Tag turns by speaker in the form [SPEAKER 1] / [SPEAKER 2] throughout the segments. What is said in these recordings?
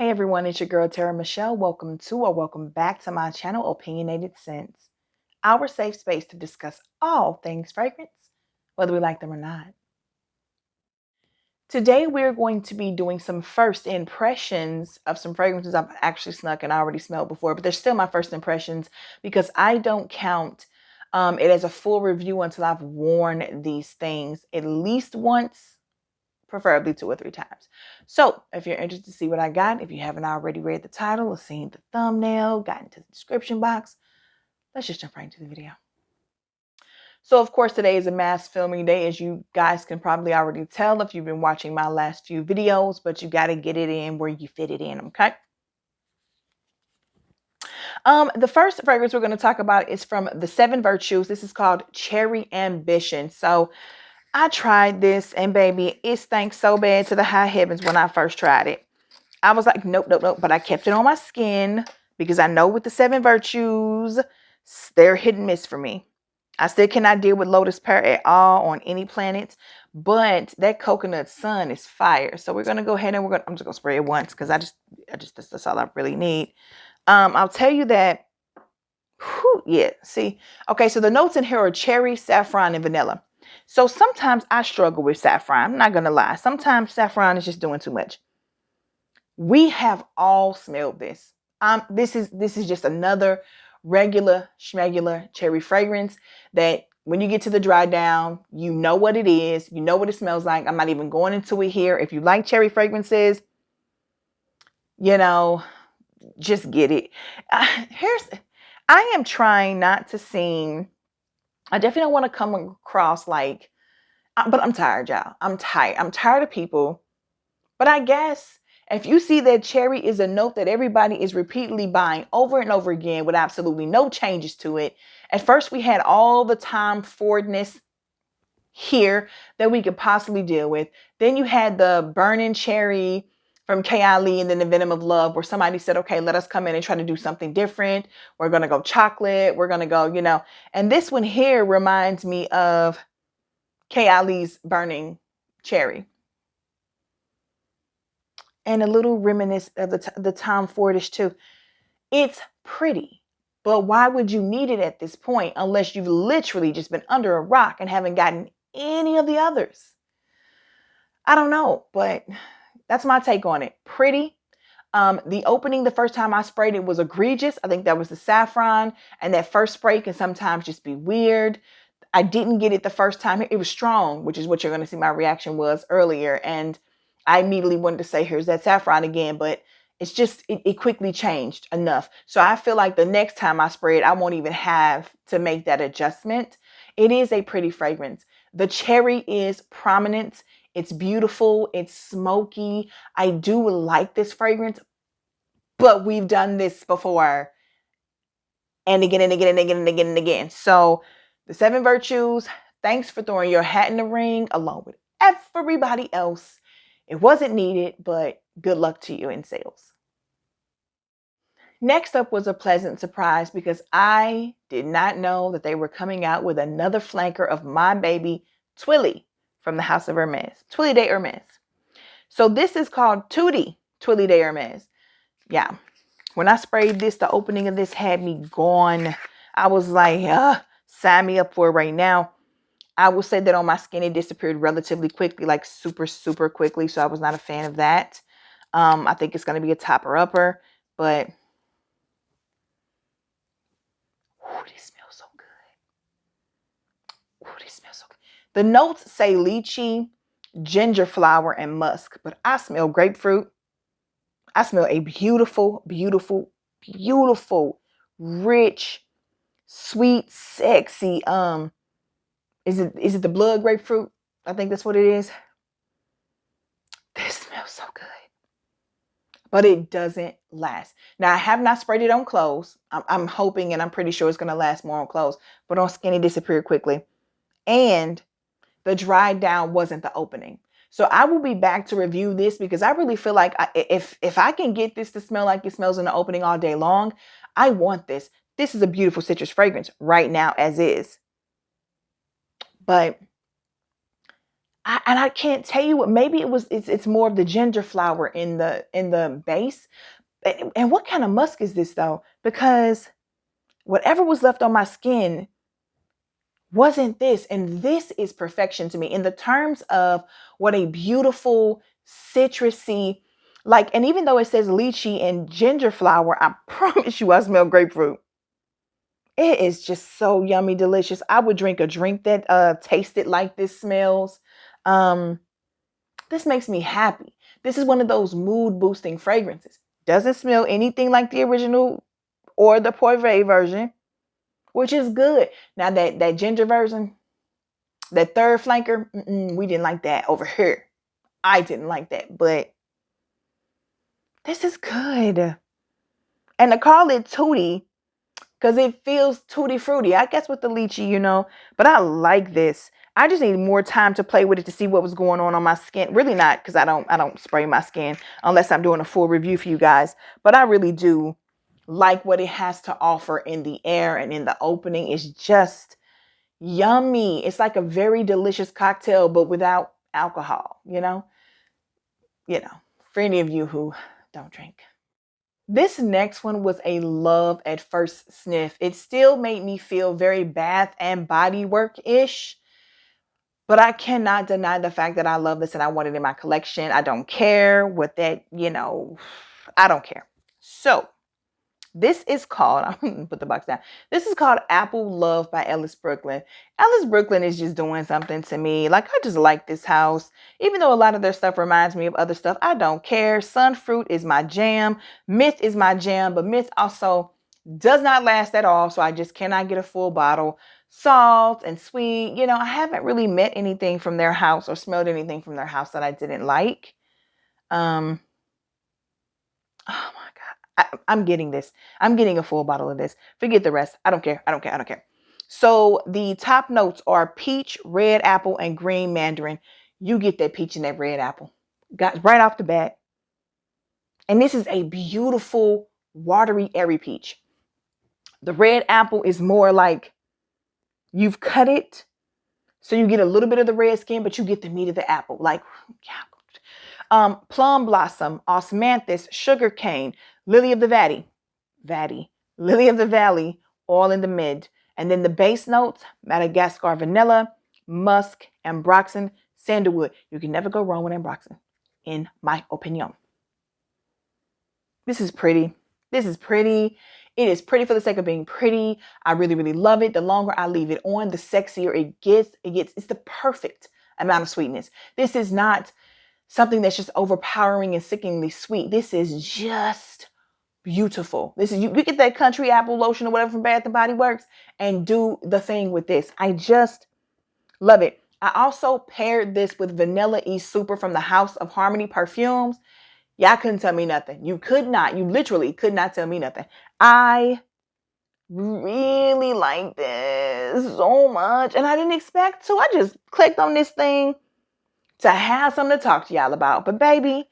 [SPEAKER 1] Hey everyone, it's your girl TeraMichelle. Welcome to or welcome back to my channel, Opinionated Scents, our safe space to discuss all things fragrance, whether we like them or not. Today we're going to be doing some first impressions of some fragrances I've actually snuck and I already smelled before, but they're still my first impressions because I don't count it as a full review until I've worn these things at least once, preferably 2 or 3 times. So if you're interested to see what I got, if you haven't already read the title or seen the thumbnail, got into the description box, let's just jump right into the video. So of course, today is a mass filming day, as you guys can probably already tell if you've been watching my last few videos, but you got to get it in where you fit it in, okay? The first fragrance we're going to talk about is from the 7 Virtues. This is called Cherry Ambition. So I tried this and baby, it stank so bad to the high heavens when I first tried it. I was like, nope, nope, nope. But I kept it on my skin because I know with the 7 Virtues, they're hit and miss for me. I still cannot deal with Lotus Pear at all on any planet. But that coconut sun is fire. So we're going to go ahead and I'm just going to spray it once because that's all I really need. I'll tell you that. Whew, yeah, see. Okay, so the notes in here are cherry, saffron, and vanilla. So sometimes I struggle with saffron. I'm not going to lie. Sometimes saffron is just doing too much. We have all smelled this. This is just another regular Smegular cherry fragrance that when you get to the dry down, you know what it is. You know what it smells like. I'm not even going into it here. If you like cherry fragrances, you know, just get it. I am trying not to seem, I definitely don't want to come across like, but I'm tired, y'all. I'm tired. I'm tired of people. But I guess if you see that cherry is a note that everybody is repeatedly buying over and over again with absolutely no changes to it. At first, we had all the Tom Fordness here that we could possibly deal with. Then you had the burning cherry from K.I. and then the Venom of Love, where somebody said, okay, let us come in and try to do something different. We're going to go chocolate. We're going to go, and this one here reminds me of K.I.'s burning cherry. And a little reminiscent of the Tom Fordish too. It's pretty, but why would you need it at this point unless you've literally just been under a rock and haven't gotten any of the others? I don't know, but that's my take on it. Pretty. The opening, the first time I sprayed it was egregious. I think that was the saffron, and that first spray can sometimes just be weird. I didn't get it the first time. It was strong, which is what you're going to see my reaction was earlier. And I immediately wanted to say, here's that saffron again, but it's just, it quickly changed enough. So I feel like the next time I spray it, I won't even have to make that adjustment. It is a pretty fragrance. The cherry is prominent. It's beautiful. It's smoky. I do like this fragrance, but we've done this before and again and again and again and again and again. So the 7 Virtues, thanks for throwing your hat in the ring along with everybody else. It wasn't needed, but good luck to you in sales. Next up was a pleasant surprise because I did not know that they were coming out with another flanker of my baby Twilly from the House of Hermes, Twilly de Hermes. So this is called Twilly de Hermes. Yeah. When I sprayed this, the opening of this had me gone. I was like, sign me up for it right now. I will say that on my skin, it disappeared relatively quickly, like super, super quickly. So I was not a fan of that. I think it's going to be a topper-upper, but this smells so good. This smells so good. The notes say lychee, ginger flower, and musk, but I smell grapefruit. I smell a beautiful, beautiful, beautiful, rich, sweet, sexy, is it the blood grapefruit? I think that's what it is. This smells so good. But it doesn't last. Now, I have not sprayed it on clothes. I'm hoping and I'm pretty sure it's going to last more on clothes. But on skin, it disappeared quickly. And the dry down wasn't the opening. So I will be back to review this because I really feel like if I can get this to smell like it smells in the opening all day long, I want this. This is a beautiful citrus fragrance right now as is. But And I can't tell you what, maybe it's more of the ginger flower in the base. And what kind of musk is this though? Because whatever was left on my skin wasn't this. And this is perfection to me in the terms of what a beautiful citrusy, like, and even though it says lychee and ginger flower, I promise you I smell grapefruit. It is just so yummy, delicious. I would drink a drink that tasted like this smells. Um, this makes me happy. This is one of those mood boosting fragrances. Doesn't smell anything like the original or the Poivre version, which is good. Now that ginger version, that third flanker, we didn't like that over here. I didn't like that, but this is good. And to call it Tootie, because it feels tutti fruity, I guess with the lychee, you know, but I like this. I just need more time to play with it to see what was going on my skin. Really not, because I don't spray my skin unless I'm doing a full review for you guys. But I really do like what it has to offer in the air and in the opening. It's just yummy. It's like a very delicious cocktail, but without alcohol, you know, for any of you who don't drink. This next one was a love at first sniff. It still made me feel very Bath and Body Work-ish, but I cannot deny the fact that I love this and I want it in my collection. I don't care what that, I don't care. So this is called, I'm going to put the box down. This is called Apple Love by Ellis Brooklyn. Ellis Brooklyn is just doing something to me. Like, I just like this house. Even though a lot of their stuff reminds me of other stuff, I don't care. Sunfruit is my jam. Myth is my jam, but Myth also does not last at all. So I just cannot get a full bottle. Salt and sweet. I haven't really met anything from their house or smelled anything from their house that I didn't like. Oh my God. I'm getting this. I'm getting a full bottle of this. Forget the rest. I don't care. I don't care. I don't care. So the top notes are peach, red apple, and green mandarin. You get that peach and that red apple. Got right off the bat. And this is a beautiful, watery, airy peach. The red apple is more like you've cut it, so you get a little bit of the red skin, but you get the meat of the apple. Like, yeah. Plum blossom, osmanthus, sugar cane, lily of the lily of the valley, all in the mid. And then the base notes, Madagascar vanilla, musk, ambroxan, sandalwood. You can never go wrong with ambroxan, in my opinion. This is pretty. This is pretty. It is pretty for the sake of being pretty. I really, really love it. The longer I leave it on, the sexier it gets. It's the perfect amount of sweetness. This is not something that's just overpowering and sickeningly sweet. This is just beautiful. This is you get that country apple lotion or whatever from Bath and Body Works and do the thing with this. I just love it. I also paired this with Vanilla E Super from the House of Harmony perfumes. Y'all couldn't tell me nothing. You literally could not tell me nothing. I really like this so much, and I didn't expect to. I just clicked on this thing to have something to talk to y'all about. But baby,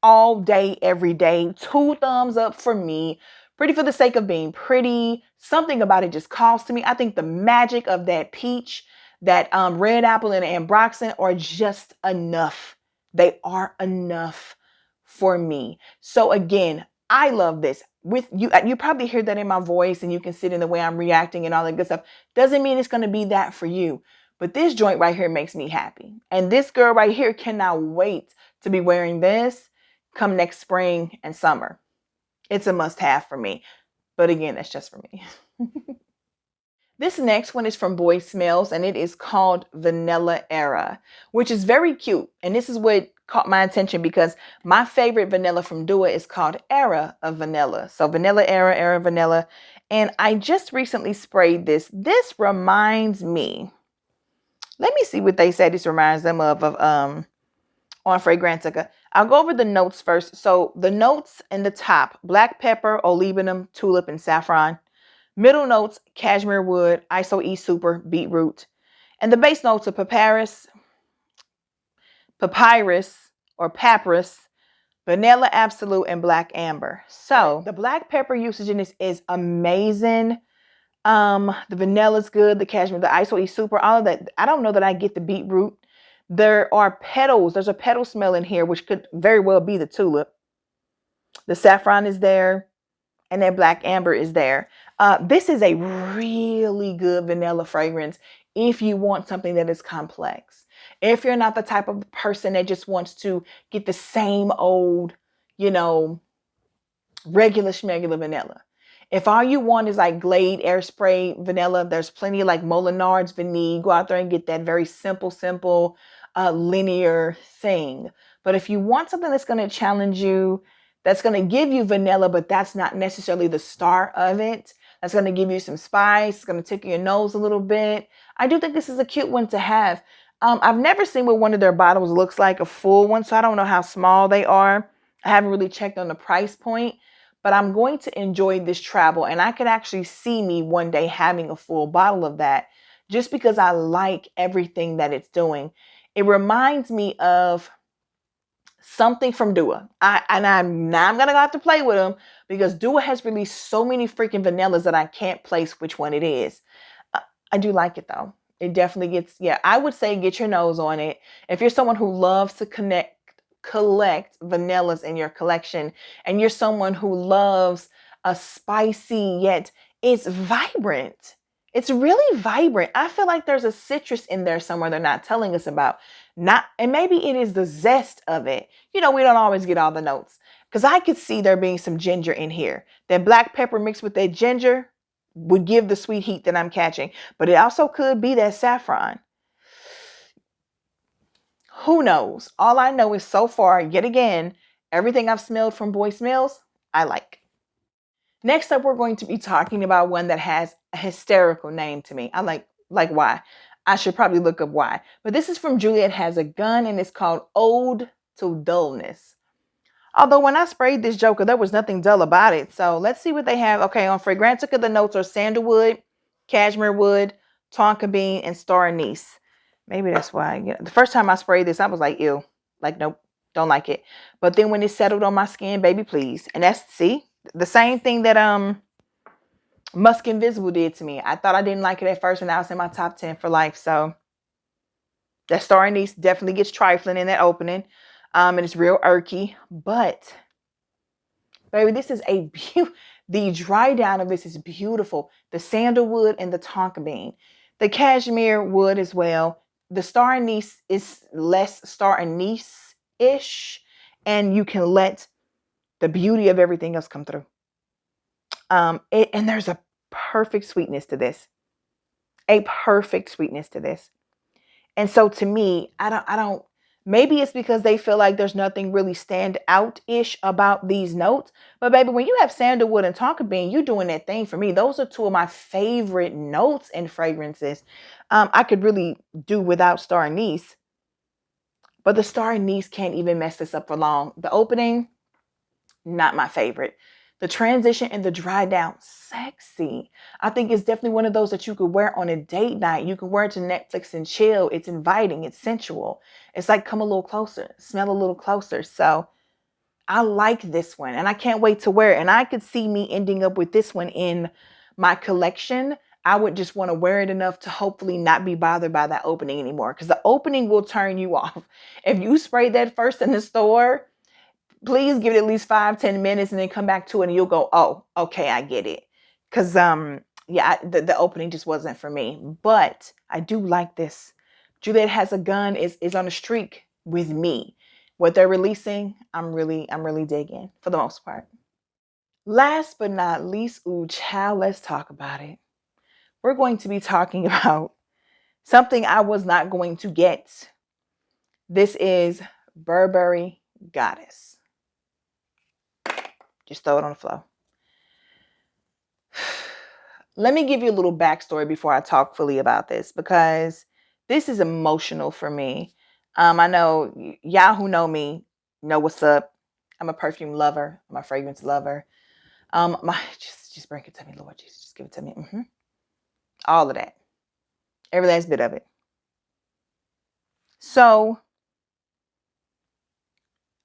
[SPEAKER 1] all day, every day, 2 thumbs up for me. Pretty for the sake of being pretty. Something about it just calls to me. I think the magic of that peach, that red apple and ambroxan are just enough. They are enough for me. So again, I love this. With you, you probably hear that in my voice, and you can see it in the way I'm reacting and all that good stuff. Doesn't mean it's going to be that for you. But this joint right here makes me happy. And this girl right here cannot wait to be wearing this come next spring and summer. It's a must-have for me. But again, that's just for me. This next one is from Boy Smells, and it is called Vanilla Era, which is very cute. And this is what caught my attention because my favorite vanilla from Dua is called Era of Vanilla. So Vanilla Era, Era Vanilla. And I just recently sprayed this. This reminds me, let me see what they said this reminds them of on Fragrantica. I'll go over the notes first. So the notes in the top, black pepper, olibanum, tulip, and saffron. Middle notes, cashmere wood, ISO E Super, beetroot. And the base notes are papyrus or papyrus, vanilla absolute, and black amber. So the black pepper usage in this is amazing. The vanilla is good, the cashmere, the ISO E Super, all of that. I don't know that I get the beetroot, There are petals. There's a petal smell in here, which could very well be the tulip. The saffron is there, and that black amber is there. This is a really good vanilla fragrance if you want something that is complex. If you're not the type of person that just wants to get the same old, you know, regular schmegular vanilla. If all you want is like Glade air spray vanilla, there's plenty of like Molinard's Vanille. Go out there and get that very simple, linear thing. But if you want something that's going to challenge you, that's going to give you vanilla, but that's not necessarily the star of it, that's going to give you some spice, it's going to tickle your nose a little bit, I do think this is a cute one to have. I've never seen what one of their bottles looks like, a full one, so I don't know how small they are. I haven't really checked on the price point. But I'm going to enjoy this travel, and I could actually see me one day having a full bottle of that just because I like everything that it's doing. It reminds me of something from Dua. I'm going to have to play with them because Dua has released so many freaking vanillas that I can't place which one it is. I do like it though. It definitely gets, yeah, I would say get your nose on it. If you're someone who loves to collect vanillas in your collection, and you're someone who loves a spicy yet it's vibrant, it's really vibrant. I feel like there's a citrus in there somewhere they're not telling us about. Not, and maybe it is the zest of it. You know, we don't always get all the notes, because I could see there being some ginger in here. That black pepper mixed with that ginger would give the sweet heat that I'm catching, but it also could be that saffron. Who knows? All I know is so far, yet again, everything I've smelled from Boy Smells, I like. Next up, we're going to be talking about one that has a hysterical name to me. I like why. I should probably look up why. But this is from Jeulia. It has a gun, and it's called Ode to Dullness. Although when I sprayed this joker, there was nothing dull about it. So let's see what they have. Okay, on Fragrantica, the notes are sandalwood, cashmere wood, tonka bean, and star anise. Maybe that's why. The first time I sprayed this, I was like, ew. Like, nope, don't like it. But then when it settled on my skin, baby, please. And that's, see, the same thing that Musk Invisible did to me. I thought I didn't like it at first, and now it's in my top 10 for life. So that star anise definitely gets trifling in that opening. And it's real irky. But, baby, this is a beautiful. The dry down of this is beautiful. The sandalwood and the tonka bean. The cashmere wood as well. The star anise is less star anise-ish, and you can let the beauty of everything else come through. And there's a perfect sweetness to this. A perfect sweetness to this. And so to me, I don't, maybe it's because they feel like there's nothing really stand out-ish about these notes. But baby, when you have sandalwood and tonka bean, you're doing that thing for me. Those are two of my favorite notes in fragrances. I could really do without star anise. But the star anise can't even mess this up for long. The opening, not my favorite. The transition and the dry down, sexy. I think it's definitely one of those that you could wear on a date night. You can wear it to Netflix and chill. It's inviting. It's sensual. It's like, come a little closer, smell a little closer. So I like this one, and I can't wait to wear it. And I could see me ending up with this one in my collection. I would just want to wear it enough to hopefully not be bothered by that opening anymore, because the opening will turn you off. If you spray that first in the store, please give it at least 5-10 minutes and then come back to it and you'll go, oh, okay, I get it. Because, yeah, the opening just wasn't for me. But I do like this. Jeulia Has a Gun is on a streak with me. What they're releasing, I'm really digging for the most part. Last but not least, ooh, child, let's talk about it. We're going to be talking about something I was not going to get. This is Burberry Goddess. Just throw it on the floor. Let me give you a little backstory before I talk fully about this, because this is emotional for me. I know y'all who know me know what's up. I'm a perfume lover. I'm a fragrance lover. Just bring it to me, Lord Jesus. Just give it to me. All of that. Every last bit of it. So,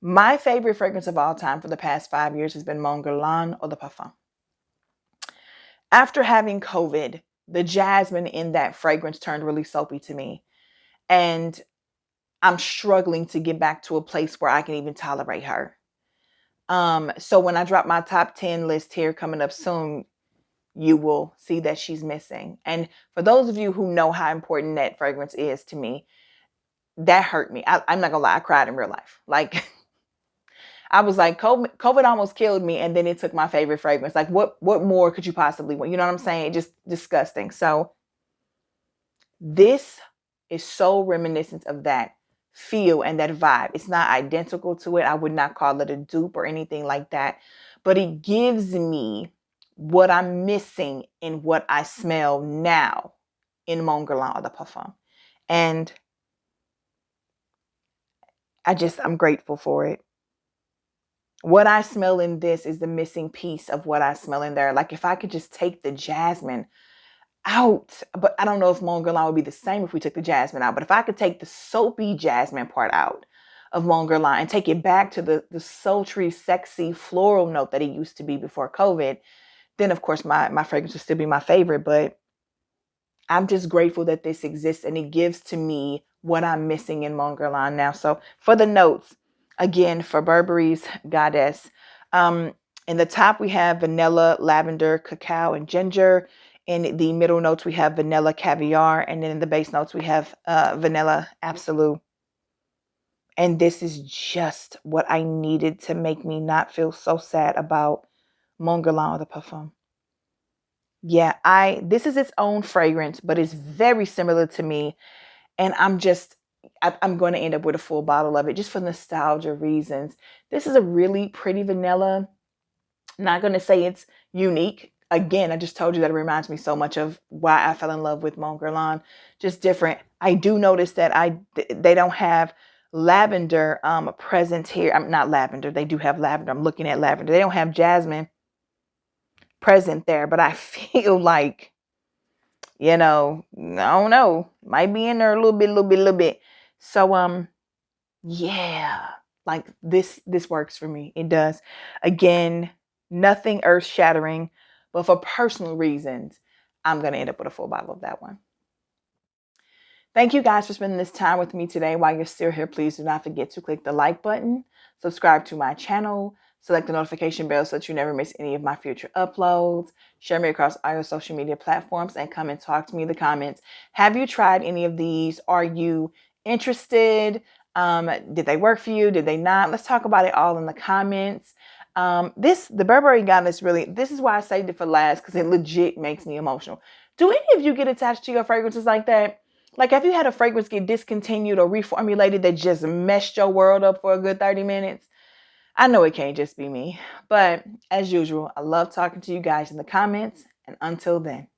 [SPEAKER 1] my favorite fragrance of all time for the past 5 years has been Mon Guerlain Eau de Parfum. After having COVID, the jasmine in that fragrance turned really soapy to me. And I'm struggling to get back to a place where I can even tolerate her. So when I drop my top 10 list here coming up soon, you will see that she's missing. And for those of you who know how important that fragrance is to me, that hurt me. I'm not gonna lie, I cried in real life. Like, I was like, COVID almost killed me, and then it took my favorite fragrance. Like, what more could you possibly want? You know what I'm saying? Just disgusting. So this is so reminiscent of that feel and that vibe. It's not identical to it. I would not call it a dupe or anything like that, but it gives me what I'm missing in what I smell now in Mon Guerlain Eau de Parfum. And I'm grateful for it. What I smell in this is the missing piece of what I smell in there. Like, if I could just take the jasmine out, but I don't know if Mon Guerlain would be the same if we took the jasmine out. But if I could take the soapy jasmine part out of Mon Guerlain and take it back to the sultry, sexy floral note that it used to be before COVID, then of course my fragrance would still be my favorite. But I'm just grateful that this exists, and it gives to me what I'm missing in Mon Guerlain now. So for the notes, again, for Burberry's Goddess, in the top we have vanilla, lavender, cacao, and ginger. In the middle notes, we have vanilla caviar. And then in the base notes, we have vanilla absolute. And this is just what I needed to make me not feel so sad about Mon Guerlain Eau de Parfum. Yeah, this is its own fragrance, but it's very similar to me. And I'm going to end up with a full bottle of it just for nostalgia reasons. This is a really pretty vanilla. Not going to say it's unique. Again, I just told you that it reminds me so much of why I fell in love with Mon Guerlain. Just different. I do notice that they don't have lavender present here. I'm not lavender. They do have lavender. I'm looking at lavender. They don't have jasmine present there, but I feel like, I don't know, might be in there a little bit. So, yeah, like this works for me. It does. Again, nothing earth shattering, but for personal reasons, I'm going to end up with a full bottle of that one. Thank you guys for spending this time with me today. While you're still here, please do not forget to click the like button, subscribe to my channel, select the notification bell so that you never miss any of my future uploads, share me across all your social media platforms, and come and talk to me in the comments. Have you tried any of these? Are you interested? Did they work for you? Did they not? Let's talk about it all in the comments. The Burberry Goddess, really, this is why I saved it for last, because it legit makes me emotional. Do any of you get attached to your fragrances like that? Like, have you had a fragrance get discontinued or reformulated that just messed your world up for a good 30 minutes? I know it can't just be me. But as usual, I love talking to you guys in the comments. And until then.